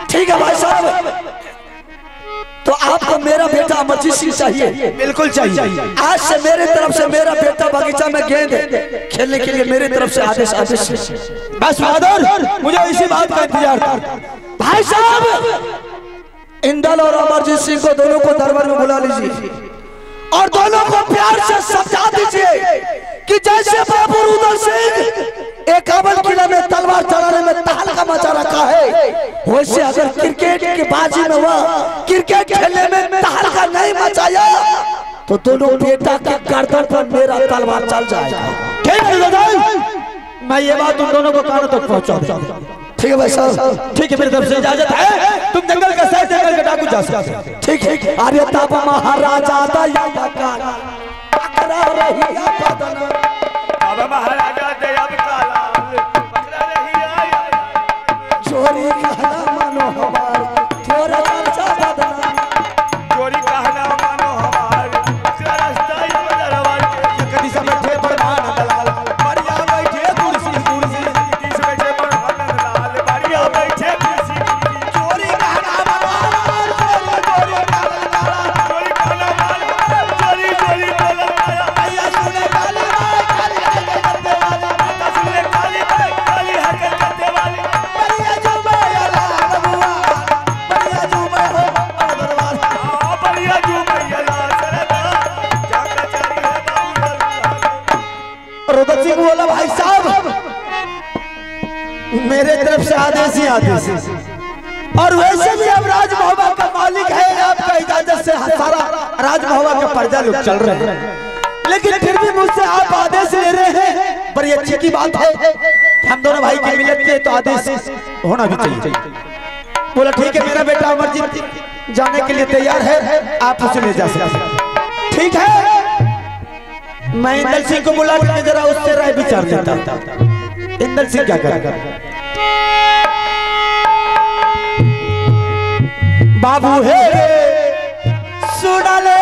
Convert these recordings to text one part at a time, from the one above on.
ठीक है भाई साहब, तो आपको मेरा बेटा अमरजीत सिंह चाहिए? बिल्कुल चाहिए। आज से मेरे तरफ से मेरा बेटा बगीचा में गेंद खेलने के लिए मेरे तरफ से आदेश। आदेश बस फादर, मुझे इसी बात का इंतजार था। भाई साहब, इंदल और अमरजीत सिंह को दोनों को दरबार में बुला लीजिए और दोनों को प्यार से समझा दीजिए कि जैसे बाबू रुदल सिंह एक अवल किला में तलवार चलाने में तहलका मचा रखा है, वैसे अगर क्रिकेट की बाजी में वह क्रिकेट खेलने में तहलका नहीं मचाया तो दोनों बेटा के गर्दन पर मेरा तलवार चल जाएगा। ठीक है दादा, मैं ये बात तुम दोनों को कानों तक पहुंचा दूं। ठीक है भाई साहब, ठीक है, मेरी तरफ से इजाजत है। तुम जंगल का सह जंगल के डाकू जा सकते। ठीक है। अरे तब महाराजा दया काला पकड़ा रही बदन, अब महाराजा दया काला पकड़ा रही चोरी कहना मानो हमार थोड़ा खर्चा बदना, चोरी कहना मानो हमार रास्ता ही बदलवार के कदी सब बैठे प्रधान दलाल, बढ़िया बैठे कुर्सी कुर्सी, किस बैठे प्रधान दलाल, बढ़िया बैठे कुर्सी, चोरी कहना हमार, चोरी चोरी कहना मानो, चोरी चोरी बोलता भैया सुने काली माई काली करते वाली, माता सुने काली माई काली हरकत करते वाली, बढ़िया जो मैं लाल बुआ, बढ़िया जो मैं हो दरबार, बढ़िया जो मैया सरदा जाका चारी है बाबू। रुदल सिंह बोला भाई साहब, मेरे तरफ से आदेश ही आदेश है। और वैसे भी अब राज महोबा का मालिक है, आपका इजाजत से सारा राज महोबा के प्रजा लोग चल रहे हैं, लेकिन फिर भी मुझसे आप आदेश ले रहे हैं, बड़ी अच्छी की बात है। हम दोनों भाई की मिलत के तो आदेश होना भी चाहिए। बोला ठीक है, मेरा बेटा अमरजीत जाने के लिए तैयार है, आप उसे ले जा सकते। ठीक है, मैं इंदल सिंह को बुला के जरा उससे राय विचार लेता। इंदल सिंह क्या करेगा? बाबू हे सुनले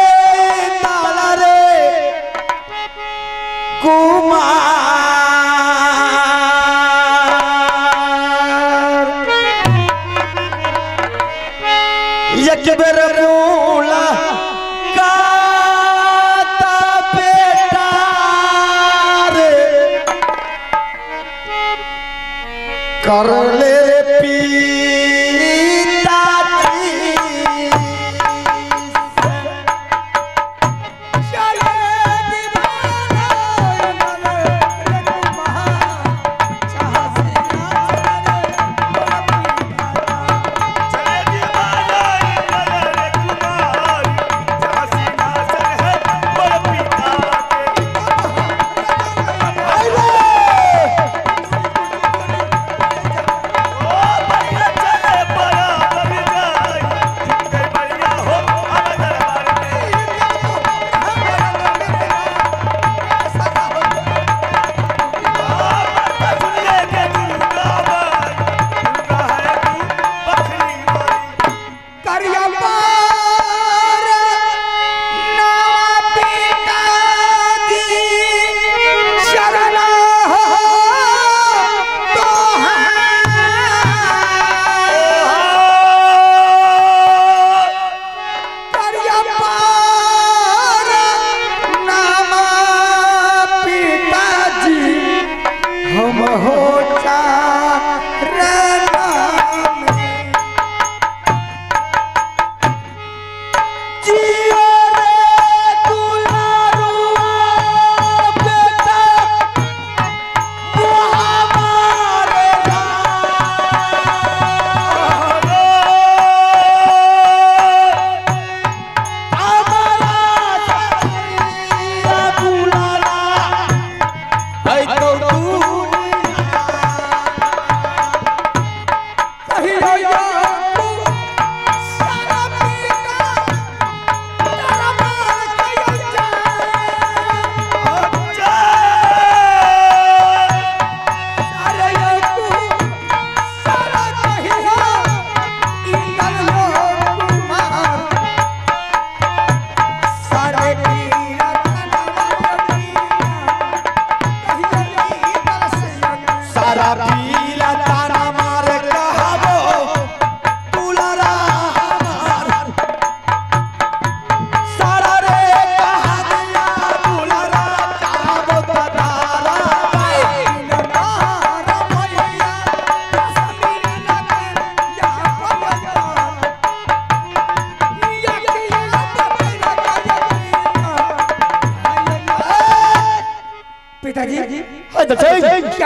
ताला रे कुमार, एक बेर बोला काता बेटा रे कर ले पीता जी चले दीवाना चले दीवाना रे कुमार, झांसी नाचन है बड़ पिता के।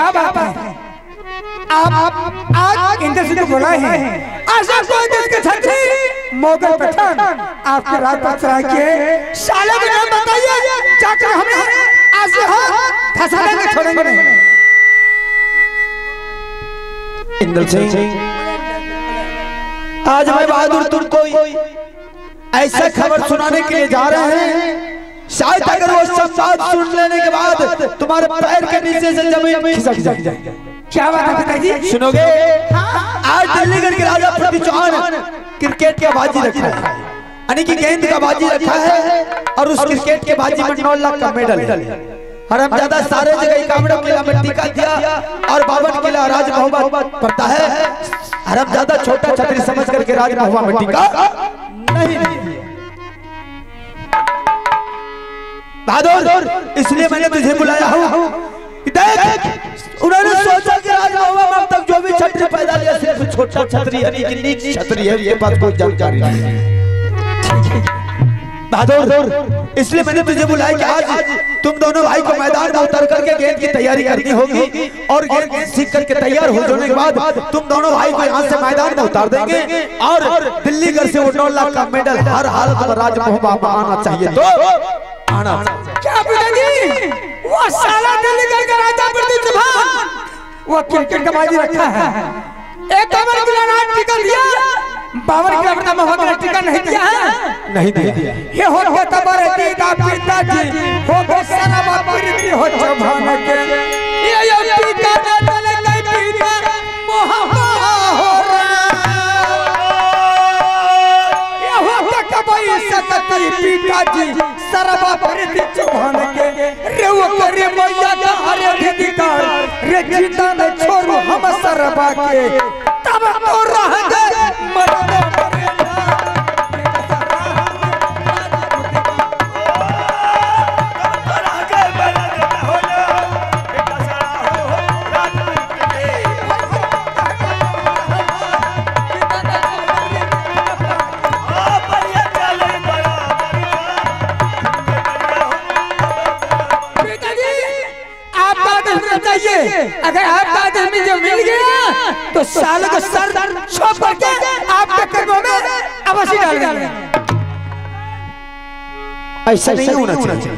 क्या बात है? आप आज इंद्र सिंह को बुलाए हैं, आज कोई देश के छत्री मोगल पठान आपके राज पर चढ़ा के साले के नाम बताइए, जाकर हमें आज यहाँ धसा देंगे, छोड़ेंगे नहीं। इंद्र सिंह, आज मैं बहादुर तुमको ऐसा खबर सुनाने के लिए जा रहे हैं, शायद अगर वो सब बात सुन लेने के बाद तुम्हारे पैर के नीचे से जमीन खिसक जाए। क्या बात है पिताजी? सुनोगे? आज दिल्लीगढ़ के राजा पृथ्वी चौहान क्रिकेट का बाजी रखा है, यानी कि गेंद का बाजी रखा है, और उस क्रिकेट के बाजी में 9 लाख का मेडल है। हरामजादा सारे जगह कामड़ा किला में टीका दिया और 52 किला राज महुआ पड़ता है। हरामजादा छोटा छतरी समझ करके राज महुआ में टीका नहीं दिया। बहादुर, इसलिए मैंने तुझे बुलाया हूँ। देख, उन्होंने सोचा कि राज महुआ में अब तक जो भी छतरी पैदा लिया सिर्फ छोटा छतरी यानी कि नीच छतरी है, ये बात कोई जानकारी नहीं है। बहादुर, इसलिए मैंने तुझे बुलाया कि आज तुम दोनों भाई को मैदान में उतर करके गेंद की तैयारी करनी होगी, और गेंद सीख करके तैयार हो जाने के बाद तुम दोनों भाई को यहाँ से मैदान में उतार देंगे, और दिल्लीगढ़ से वो 9 लाख का मेडल हर हालत में राज महुआ में आना चाहिए। तो आना। क्या पिताजी? वो साला दिल्लीगढ़ का राजा पृथ्वी चौहान वो क्रिकेट का बाजी रखा है, एक 52 किला नाम टिका दिया, 52 किला अपना महुआ का टिका नहीं दिया है, नहीं दिया। ये हो गया तबारे दीदा पिताजी, हो गया सारा बात प्रीति हो चौहान के, ये टीका दे चले गई पीता महुआ हो रहा, ये हो गया कबई सकती पिताजी सरबा प्रीति चौहान के, रे वो करे मैया का हरे अधिकार, रे जीता न छोड़ो हम सरबा के, तब तो रह गए मरने अगर आपका आदेश में जो मिल गया तो साल को सर छोप करके आपके कर्मों में अवश्य डाल देंगे। ऐसा नहीं होना चाहिए।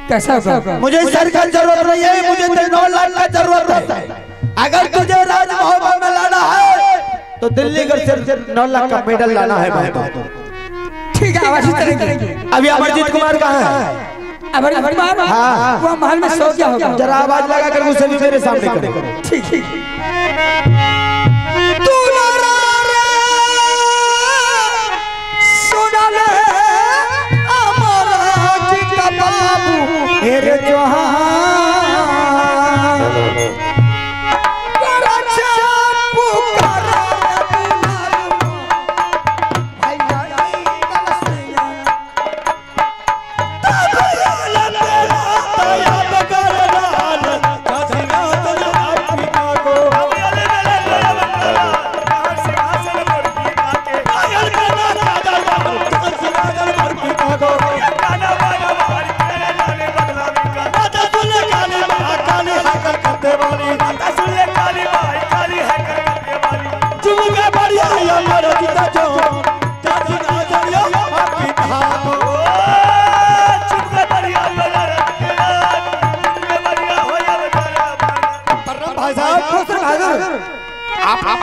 कैसा होगा? मुझे सर का जरूरत नहीं है, मुझे 9 लाख का जरूरत है। अगर तुझे राज महुआ में लाना है तो दिल्लीगढ़ से 9 लाख का मेडल लाना है भाई। ठीक है, अवश्य चलेंगे। अभी अमरजीत कुमार कहाँ है? अमरजीत कुमार हाँ, वो महल में सो गया होगा। जरा आवाज लगा कर उसे भी मेरे सामने करो। ठीक है। सुना ले अमरजीत बाबू हेरे चौहान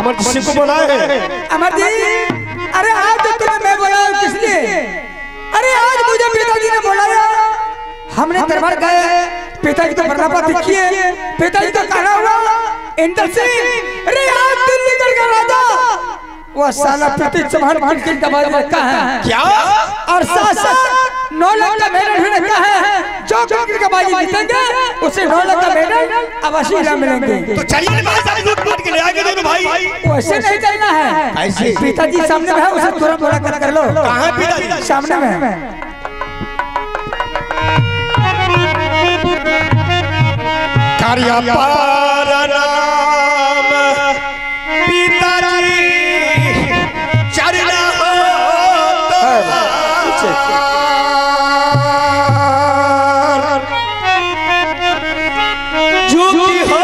अमरजीत को बुलाए हैं। अमरजीत, अरे आज तो तुम्हें मैं बुलाया किस लिए? अरे आज मुझे पिताजी ने बुलाया, हमने दरबार गए, पिताजी को बर्नापा दिखिए, पिताजी को कहना हुआ इंद्र सिंह, अरे आज दिल्लीगढ़ का राजा वो साला पृथ्वी चौहान क्रिकेट का बाजी रखा है क्या? और साथ 9 लाख का मेडल भी रखा है, जो क्रिकेट का बाजी जीतेंगे उसे 9 लाख का मेडल अवश्य इनाम मिलेंगे। तो चलिए भाई साहब लूट के ले आके दोनों भाई। वैसे नहीं जाना है, ऐसे पिताजी सामने में है, उसे तुरंत मुलाकात कर लो। कहाँ है पिताजी? सामने में। कार्य पार नाम पिताजी चरण झुकी हो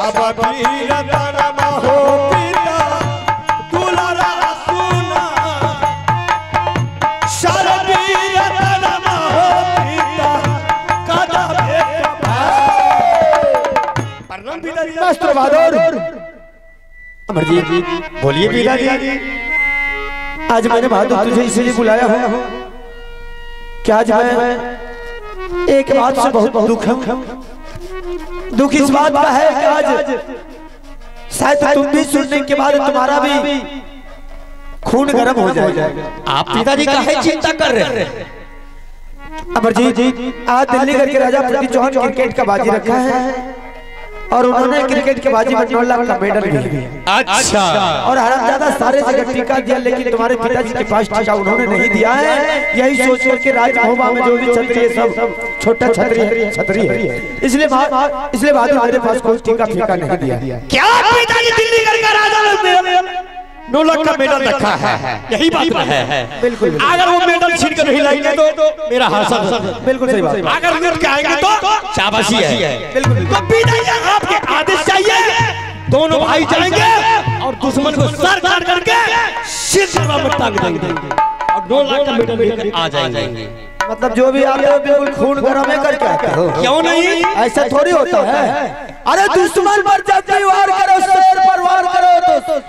सब वीर तनम हो पिता दुलारा सुना सब वीर तनम हो पिता कदा बेटा प्रणाम पिताजी। मास्टर बहादुर अमरजीत बोलिए पिताजी। आज मैंने बहादुर तुझे इसलिए बुलाया हूँ कि आज मैं एक बात से बहुत दुख हूँ। दुख इस बात का है कि आज शायद तुम भी सुनने के बाद तुम्हारा भी खून गर्म हो जाएगा। आप पिताजी काहे चिंता कर रहे हैं? अमरजीत आज दिल्लीगढ़ के राजा प्रदीप चौहान क्रिकेट का बाजी रखा है और उन्होंने क्रिकेट के बाजी में 9 लाख का मेडल दिया। अच्छा। और हरामजादा सारे जगह टीका दिया, लेकिन तुम्हारे पिताजी के पास टीका उन्होंने नहीं दिया है। यही सोच करके राजभवन में जो भी छतरी है सब छोटा छतरी है। इसलिए बहादुर मेरे पास कोई टीका फीका नहीं दिया। क्या पिताजी दिल्लीगढ़ का राजा 9 लाख का मेडल रखा है? यही बात है। बिल्कुल। अगर वो मेडल छीन कर नहीं लाएंगे तो मेरा हाथ बिल्कुल सही बात। अगर लौट के आएंगे तो शाबाशी है। बिल्कुल। तो पिताजी आपके आदेश चाहिए, दोनों भाई जाएंगे और दुश्मन को सर काट करके सिर में टांग देंगे और 9 लाख का मेडल लेकर आ जाएंगे। मतलब जो भी आप बिल्कुल खून गर्म है करके आते हो। क्यों नहीं? ऐसा थोड़ी होता है। अरे दुश्मन पर जब भी वार करो, शेर पर वार करो तो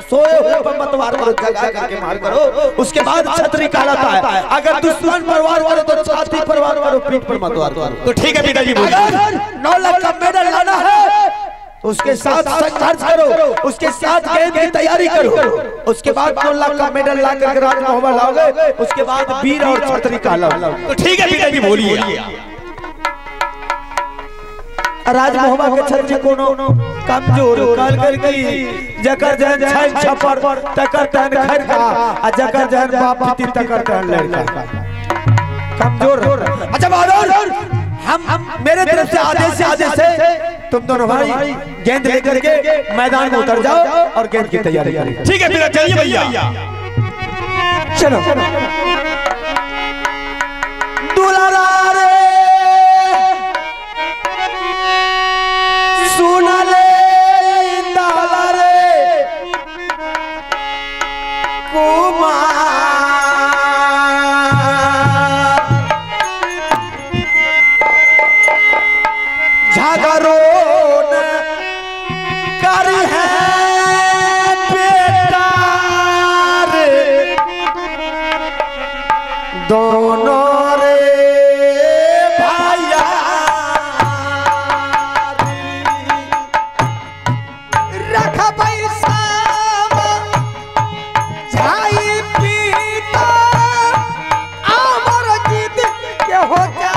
सोए हुए पर मत वार करो, जगा करके मार करो, उसके बाद छतरी कहलाता है। अगर दुश्मन पर वार करो तो छाती पर वार करो, पीठ पर मत वार करो। तो ठीक है पिताजी। अगर 9 लाख का मेडल लाना है उसके साथ संघर्ष करो, उसके साथ गेंद की तैयारी करो, उसके बाद 9 लाख का मेडल ला कर राजमहल लाओगे, उसके बाद वीर और छतरी कहलाओगे। तो ठीक है पिताजी बोलिए। राजमहल के छतरी कोनो कमजोर काल कर की जकर जन छैन छपर तकर तन खर का आ जकर जन बाप पिती तकर तन लड़का कमजोर। अच्छा बहादुर हम मेरे तरफ से आदेश है तुम दोनों भाई गेंद लेकर के मैदान में उतर जाओ और गेंद की तैयारी करो। ठीक है पिता, चलिए भैया। चलो दुलारा रे सुना ले इंदाला रे कुमार झगड़ो न करी है बेटा रे दोनों रे भैया रख पैसा झाई पीता अमर जीत के हो जा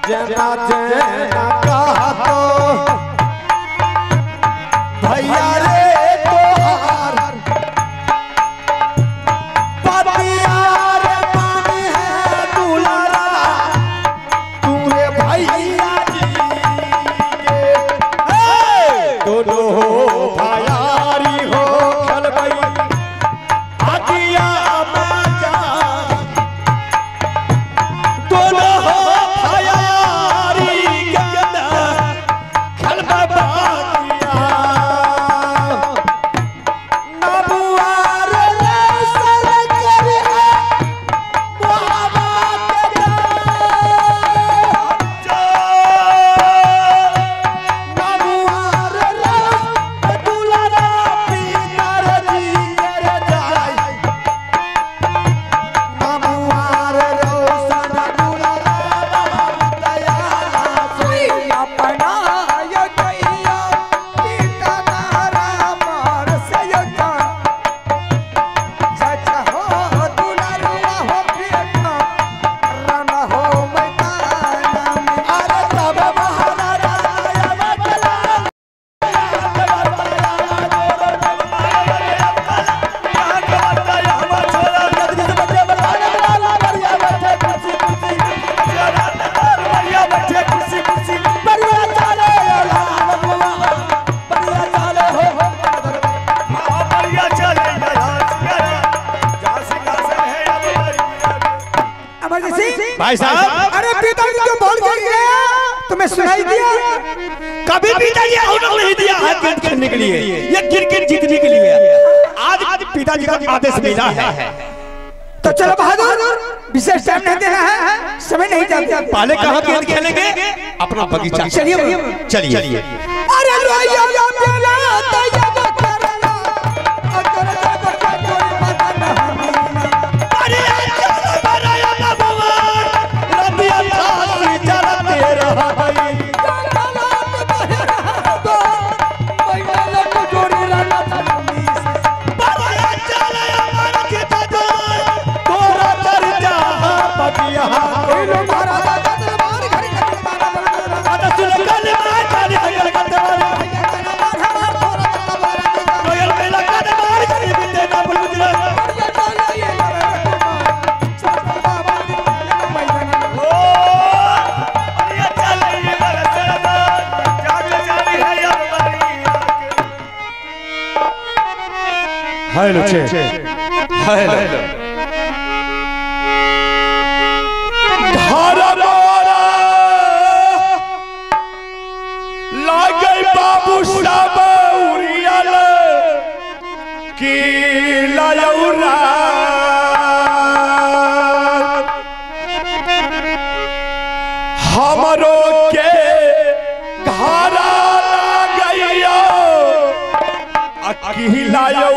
जना जना कहा तो भैया रे तोहार पतिया रे पानी है दुलारा तूरे भैया जी के दोनों भैयारी हो खल भई हटिया बाजा दोनों भाई साहब, अरे पिताजी तो बोल के गया, तुम्हें सुनाई दिया? कभी पिताजी ऑर्डर नहीं दिया है क्रिकेट खेलने के लिए, ये क्रिकेट जीतने के लिए। आज पिताजी का आदेश मिला है। तो चलो बहादुर, विशेष टाइम नहीं देना है, समय नहीं जाता। पहले कहाँ क्रिकेट खेलेंगे? अपना बगीचा। चलिए चलिए। अरे लोया पेला तैया करला, अरे चलो बराया भगवान, रबिया फांसी चलते रहा भाई। बराया चले हमारा खेता जोर, तोरा चर्चा पटिया। आता सुन कल मार काली हगल कतवारी, कोयल मेला काटे मार करी बिते ना बुलबुल। हेलो हेलो लागे बाबू साहब उरियल की लायौरा हमरो के घरा गइयो की लायौ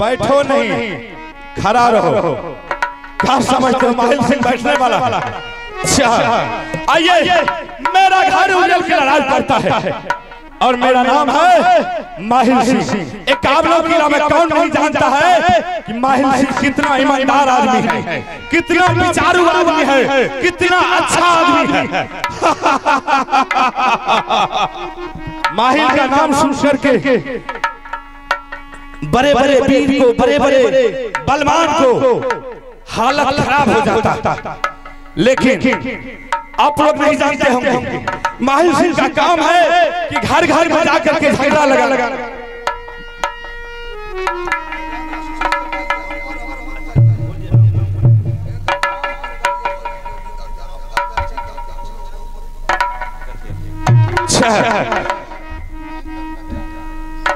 बैठो नहीं, खड़ा रहो। क्या समझते हो माहिल सिंह बैठने वाला? अच्छा आइए, मेरा घर उजल की लड़ाई करता है और मेरा नाम है माहिल सिंह। एक काबलों की में कौन नहीं जानता है कि माहिल सिंह कितना ईमानदार आदमी है, कितना विचारू आदमी है, कितना अच्छा आदमी है। माहिल का नाम सुन करके बड़े बड़े वीर को, बड़े बड़े बलवान को हालत खराब हो जाता, लेकिन आप लोग नहीं जानते होंगे माहिल सिंह का काम है कि घर घर में जाकर के झगड़ा लगा।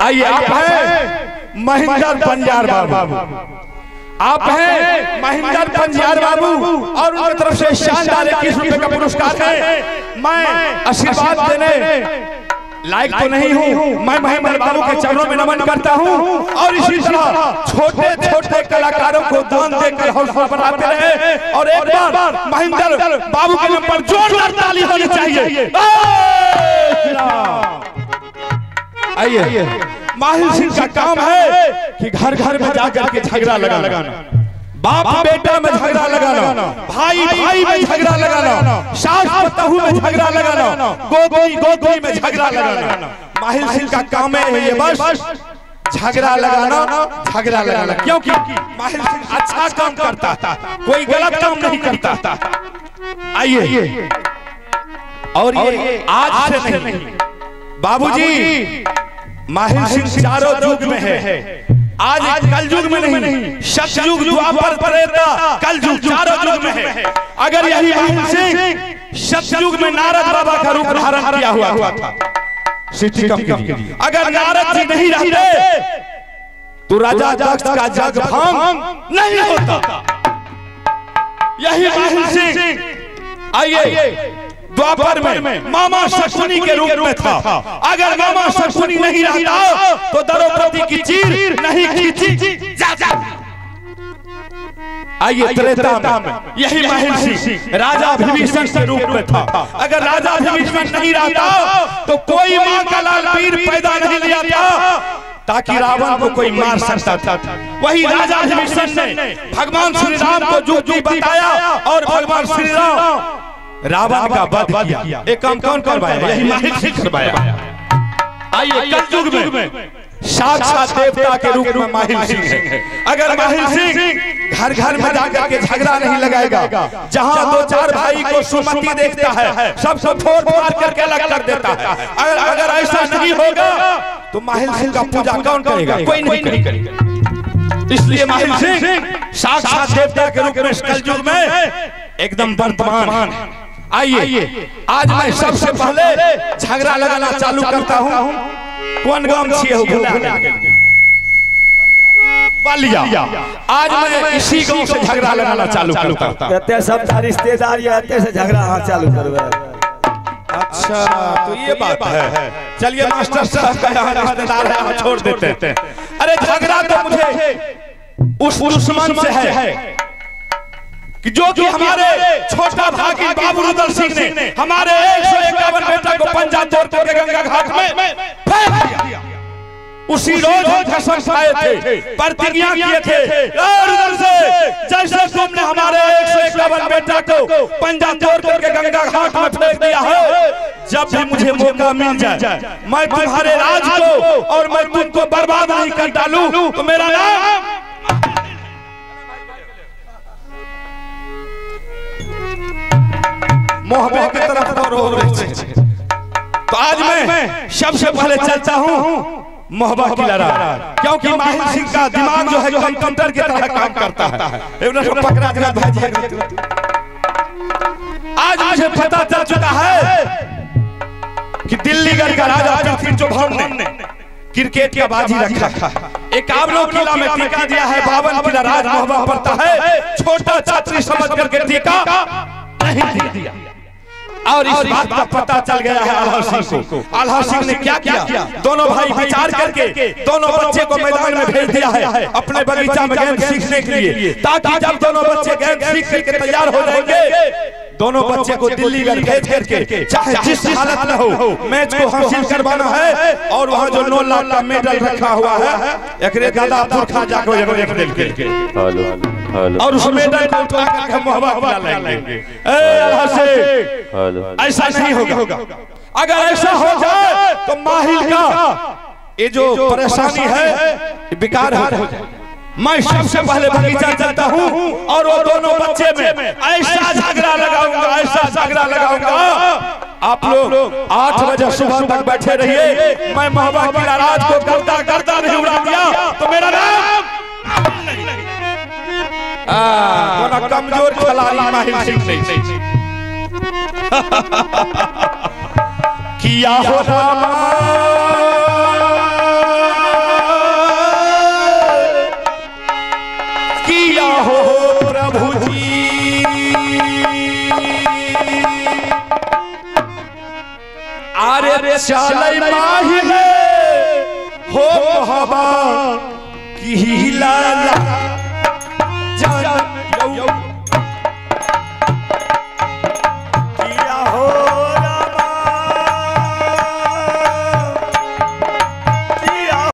आइए, आप हैं महेंद्र पंजार बाबू, आप हैं महेंद्र पंजार बाबू और उनकी तरफ से शानदार 21 रुपए का पुरस्कार है। मैं आशीर्वाद देने लायक तो नहीं हूँ, मैं महेंद्र बाबू के चरणों में नमन करता हूँ और इसी तरह छोटे छोटे कलाकारों को दान देकर हौसला बढ़ाते रहे। और एक बार महेंद्र बाबू के नाम पर जोरदार ताली होनी चाहिए। आइए, माहिल सिंह का काम है कि घर घर में जाकर के झगड़ा लगाना, बाप बेटा में झगड़ा लगाना, भाई भाई में झगड़ा लगाना, सास पतोहू में झगड़ा लगाना, गोदी गोदी में झगड़ा लगाना। माहिल सिंह का काम है ये, बस झगड़ा लगाना, क्योंकि माहिल सिंह अच्छा काम करता था, कोई गलत काम नहीं करता था। आइए, और ये आज से नहीं बाबूजी, माहिल सिंह चारों युग में है, आज कल युग में नहीं, सतयुग, द्वापर, त्रेता, कल युग, चारों युग में है। अगर यही माहिल सिंह सतयुग में नारद बाबा का रूप धारण किया हुआ था, अगर नारद जी नहीं रहते तो राजा दक्ष का जग भंग नहीं होता। यही माहिल सिंह आइए द्वापर में मामा शकुनी के रूप में था। अगर मामा शकुनी नहीं रहता तो द्रौपदी की चीर नहीं खींची जाती। आइए, त्रेता में यही माहिल सिंह राजा विभीषण के रूप में था। अगर राजा विभीषण नहीं रहता तो कोई मां का लाल पीर पैदा नहीं लिया था ताकि रावण को कोई मार सकता था। वही राजा विभीषण ने भगवान श्री राम को युक्ति बताया और भगवान श्री राम रावण का वध किया। एक काम कौन करवाया? यही माहिल सिंह करवाया। आइए, कलयुग में साक्षात देवता के रूप में माहिल सिंह है। अगर माहिल सिंह घर घर में जाकर के झगड़ा नहीं लगाएगा, जहां दो चार भाई को सुमति देखता है सबको फोड़ फाड़ करके अलग कर देता है, अगर ऐसा नहीं होगा तो माहिल सिंह का पूजा कौन करेगा? कोई नहीं करेगा। इसलिए माहिल सिंह साक्षात देवता के रूप में कलयुग में एकदम वर्तमान। आइए, आज मैं सबसे पहले झगड़ा लगाना चालू करता हूँ। कौन गांव छिए हो? बलिया। आज मैं इसी गांव से झगड़ा लगाना चालू करता हूँ। कहते सब रिश्तेदार आते से झगड़ा हाँ चालू करवा। अच्छा, तो ये बात है। चलिए, मास्टर साहब का यहाँ रिश्तेदार है, यहाँ छोड़ देते हैं। अरे झगड़ा तो मुझे उस दुश्मन से है कि जो कि हमारे छोटा भागी बाबू रुदल सिंह ने हमारे 151 बेटा को पंजा तोड़ के गंगा घाट में फेंक दिया। उसी रोज हम कसम खाए थे, प्रतिज्ञा किए थे रुदल से, जैसे तुमने हमारे 151 बेटा को पंजा तोड़ के गंगा घाट में फेंक दिया है, जब भी मुझे मौका मिल जाए मैं तुम्हारे राज को और मैं तुमको बर्बाद नहीं कर डालूं तो मेरा नाम मोहब्बत की तरफ रो रहे। तो आज मैं सबसे पहले चलता हूँ मोहब्बत की लड़ाई, क्योंकि माहिल सिंह का दिमाग जो है कंप्यूटर की तरह काम करता है। आज मुझे पता चल चुका है कि दिल्लीगढ़ का राजा पृथ्वी चौहान ने क्रिकेट का बाजी रखा, 51 किला में टीका दिया है, 52 किला राज मोहब्बत पड़ता है, छोटा छात्री समझ करके टीका नहीं दिया। और इस बात का पता चल गया है आल्हा सिंह को। आल्हा सिंह ने क्या किया, दोनों भाई विचार करके दोनों बच्चे को मैदान में भेज दिया है अपने बगीचा में गेंद सीखने के लिए, ताकि जब दोनों बच्चे गेंद सीख करके तैयार हो जाएंगे दोनों बच्चे को दिल्ली भेज करके चाहे जिस हालत में हो मैच को हासिल करवाना है। और वहाँ जो 9 लाख का मेडल रखा हुआ है एकरे दादा पुरखा जाको एक दिल के और उस मेडल को उठा करके मोहब्बत दिला लेंगे। अल्लाह से ऐसा नहीं होगा। अगर ऐसा हो जाए तो माहिल का ये जो परेशानी है बेकार हो जाए। मैं सबसे पहले बगीचा चलता हूँ और वो दोनों बच्चे में ऐसा झगड़ा लगाऊंगा, ऐसा झगड़ा लगाऊंगा। आप लोग 8 बजे सुबह तक बैठे रहिए। मैं महबा की राज को करता नहीं उड़ा दिया तो मेरा नाम कमजोर खिलाड़ी माहिर सिंह नहीं किया हो प्रभु जी। अरे चल माहिर हो मोहब्बत की लाला